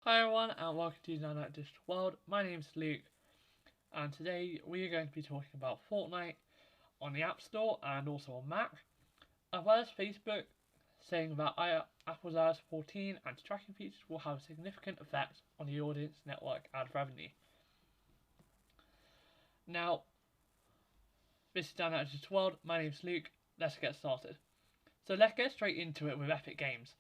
Hi everyone and welcome to Nanite Digital World. My name's Luke and today we are going to be talking about Fortnite on the App Store and also on Mac, as well as Facebook saying that Apple's iOS 14 anti-tracking features will have a significant effect on the audience network ad revenue. Now, this is Nanite Digital World. My name's Luke. Let's get started. So let's get straight into it with Epic Games.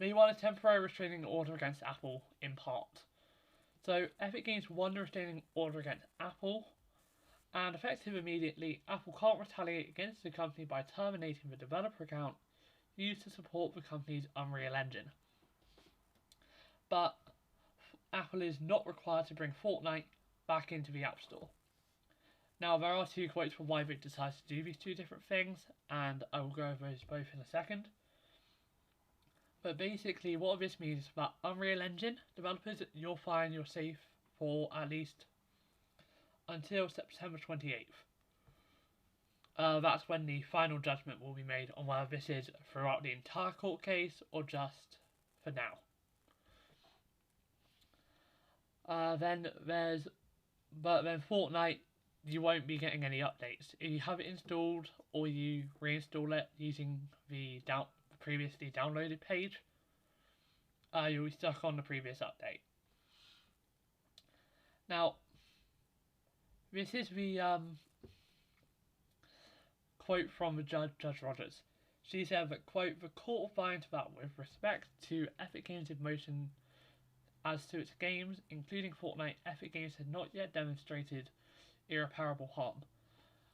They won a temporary restraining order against Apple in part. So Epic Games won the restraining order against Apple, and effective immediately, Apple can't retaliate against the company by terminating the developer account used to support the company's Unreal Engine. But Apple is not required to bring Fortnite back into the App Store. Now, there are two quotes for why they decided to do these two different things, and I will go over those both in a second. But basically what this means is that Unreal Engine developers, you'll find you're safe for at least until September 28th. That's when the final judgment will be made on whether this is throughout the entire court case or just for now. Then Fortnite, you won't be getting any updates. If you have it installed or you reinstall it using the previously downloaded page, you'll be stuck on the previous update. Now, this is the quote from the Judge Rogers. She said that, quote, "The court will find that with respect to Epic Games' motion as to its games, including Fortnite, Epic Games has not yet demonstrated irreparable harm.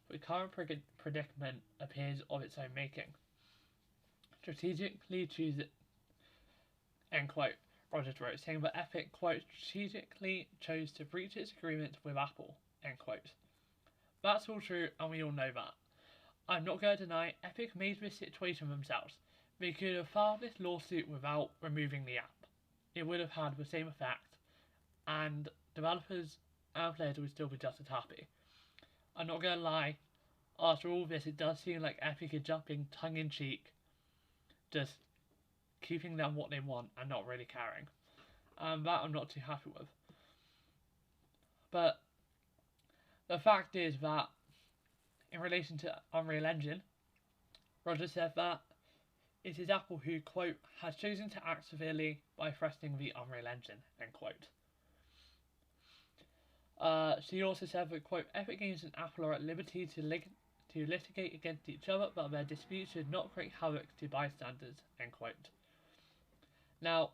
The current predicament appears of its own making. Strategically choose it," end quote, Rogers wrote, saying that Epic, quote, "strategically chose to breach its agreement with Apple," end quote. That's all true, and we all know that. I'm not going to deny Epic made this situation themselves. They could have filed this lawsuit without removing the app. It would have had the same effect, and developers and players would still be just as happy. I'm not going to lie, after all this, it does seem like Epic is jumping tongue-in-cheek, just keeping them what they want and not really caring. And that I'm not too happy with. But the fact is that in relation to Unreal Engine, Rogers said that it is Apple who, quote, "has chosen to act severely by threatening the Unreal Engine," end quote. She also said that, quote, "Epic Games and Apple are at liberty to litigate against each other, but their dispute should not create havoc to bystanders," end quote. Now,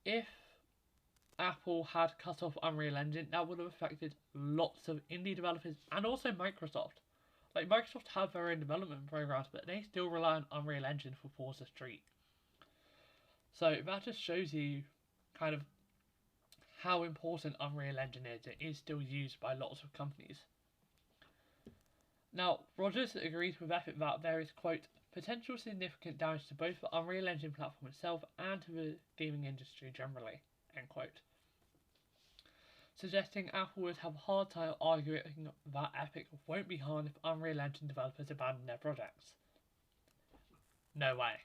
if Apple had cut off Unreal Engine, that would have affected lots of indie developers and also Microsoft. Like, Microsoft have their own development programs, but they still rely on Unreal Engine for Forza Street. So that just shows you kind of how important Unreal Engine is. It is still used by lots of companies. Now, Rogers agrees with Epic that there is, quote, "potential significant damage to both the Unreal Engine platform itself and to the gaming industry generally," end quote. Suggesting Apple would have a hard time arguing that Epic won't be harmed if Unreal Engine developers abandon their projects. No way.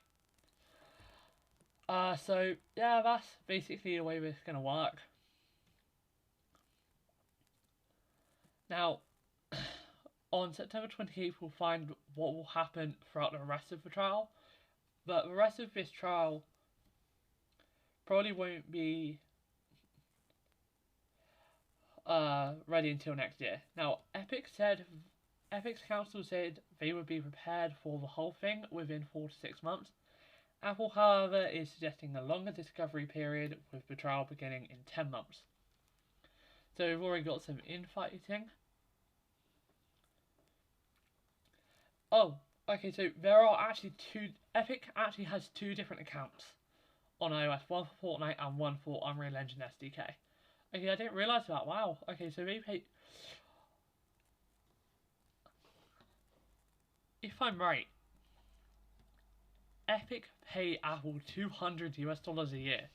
So yeah, that's basically the way this is going to work. Now, on September 28th, we'll find what will happen throughout the rest of the trial, but the rest of this trial probably won't be ready until next year. Now, Epic's counsel said they would be prepared for the whole thing within 4 to 6 months. Apple, however, is suggesting a longer discovery period, with the trial beginning in 10 months. So we've already got some infighting. Oh, okay, so there are actually Epic actually has two different accounts on iOS, one for Fortnite and one for Unreal Engine SDK. Okay, I didn't realise that. Wow. Okay, so they pay. If I'm right, Epic pay Apple $200 a year.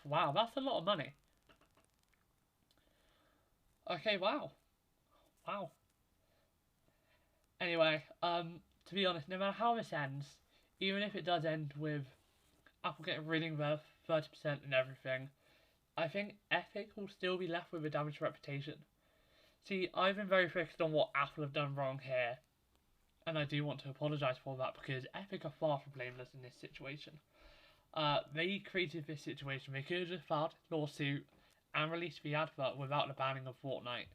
Wow, that's a lot of money. Okay, wow. Wow. Anyway, to be honest, no matter how this ends, even if it does end with Apple getting rid of their 30% and everything, I think Epic will still be left with a damaged reputation. See, I've been very focused on what Apple have done wrong here, and I do want to apologise for that because Epic are far from blameless in this situation. They created this situation. They could have just filed a lawsuit and released the advert without the banning of Fortnite.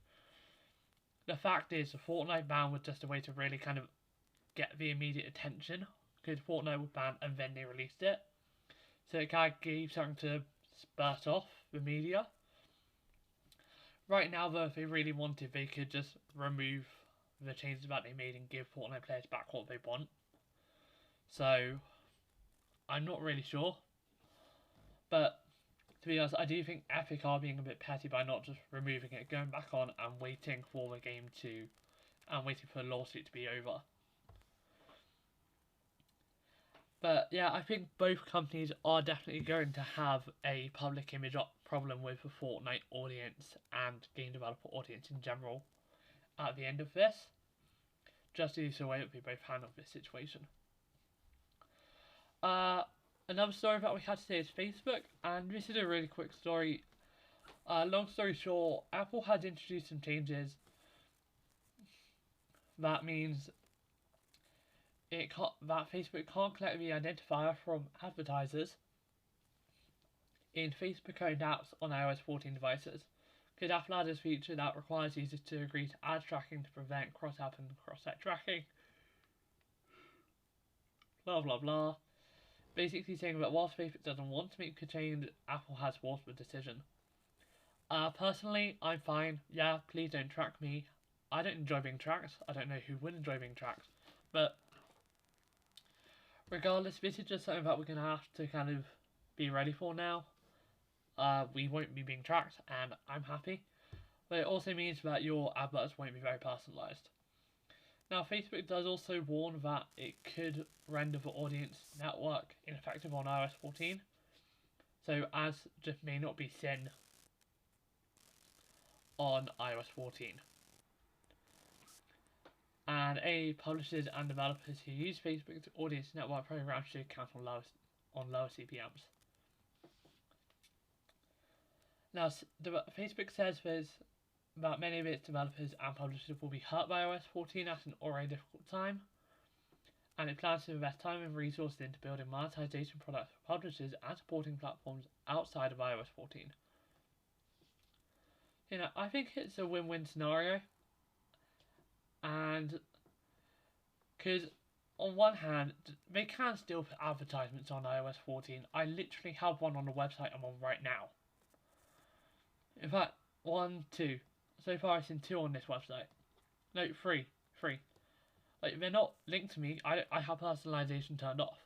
The fact is, the Fortnite ban was just a way to really kind of get the immediate attention, because Fortnite was banned and then they released it. So it kind of gave something to spurt off the media. Right now, though, if they really wanted, they could just remove the changes that they made and give Fortnite players back what they want. So, I'm not really sure. But, to be honest, I do think Epic are being a bit petty by not just removing it, going back on and waiting for the game to, and waiting for the lawsuit to be over. But yeah, I think both companies are definitely going to have a public image problem with the Fortnite audience and game developer audience in general at the end of this. Just due to the way that they both handle this situation. Another story that we had today is Facebook, and this is a really quick story. Long story short, Apple has introduced some changes. That means that Facebook can't collect the identifier from advertisers in Facebook-owned apps on iOS 14 devices. Because Apple added a feature that requires users to agree to ad tracking to prevent cross-app and cross-site tracking. Blah blah blah. Basically saying that whilst Facebook doesn't want to make a change, Apple has forced the decision. Personally, I'm fine. Yeah, please don't track me. I don't enjoy being tracked. I don't know who would enjoy being tracked. But regardless, this is just something that we're going to have to kind of be ready for now. We won't be being tracked, and I'm happy. But it also means that your adverts won't be very personalised. Now, Facebook does also warn that it could render the audience network ineffective on iOS 14. So ads just may not be seen on iOS 14. And any publishers and developers who use Facebook's audience network program should count on lower CPMs. Now, Facebook says that many of its developers and publishers will be hurt by iOS 14 at an already difficult time, and it plans to invest time and resources into building monetization products for publishers and supporting platforms outside of iOS 14. You know, I think it's a win-win scenario, and because on one hand, they can still put advertisements on iOS 14. I literally have one on the website I'm on right now. In fact, 1, 2. So far I've seen 2 on this website. No, 3. Like, they're not linked to me. I have personalization turned off.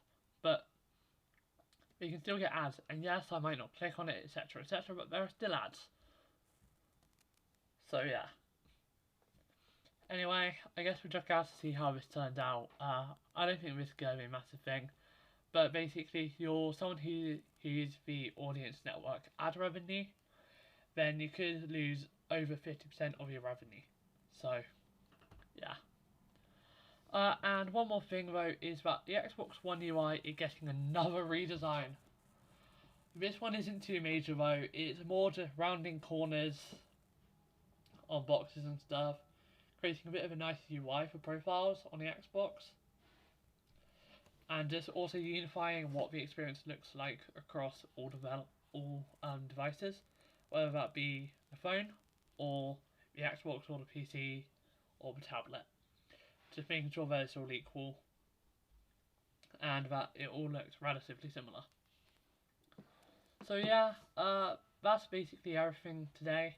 But you can still get ads. And yes, I might not click on it, etc, etc, but there are still ads. So yeah. Anyway, I guess we'll just have to see how this turns out. I don't think this is going to be a massive thing. But basically, you're someone who uses the audience network ad revenue, then you could lose over 50% of your revenue. So, yeah. And one more thing though is that the Xbox One UI is getting another redesign. This one isn't too major though, it's more just rounding corners on boxes and stuff, creating a bit of a nicer UI for profiles on the Xbox, and just also unifying what the experience looks like across all devices, whether that be the phone or the Xbox or the PC or the tablet. Just making sure that it's all equal and that it all looks relatively similar. So yeah, that's basically everything today.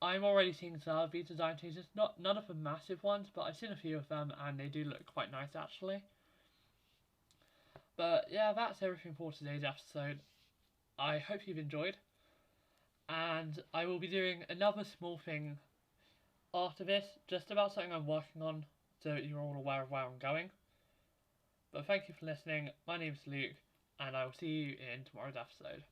I'm already seeing some other design changes, none of the massive ones, but I've seen a few of them and they do look quite nice actually. But yeah, that's everything for today's episode. I hope you've enjoyed, and I will be doing another small thing after this, just about something I'm working on, so you're all aware of where I'm going. But thank you for listening, my name's Luke, and I will see you in tomorrow's episode.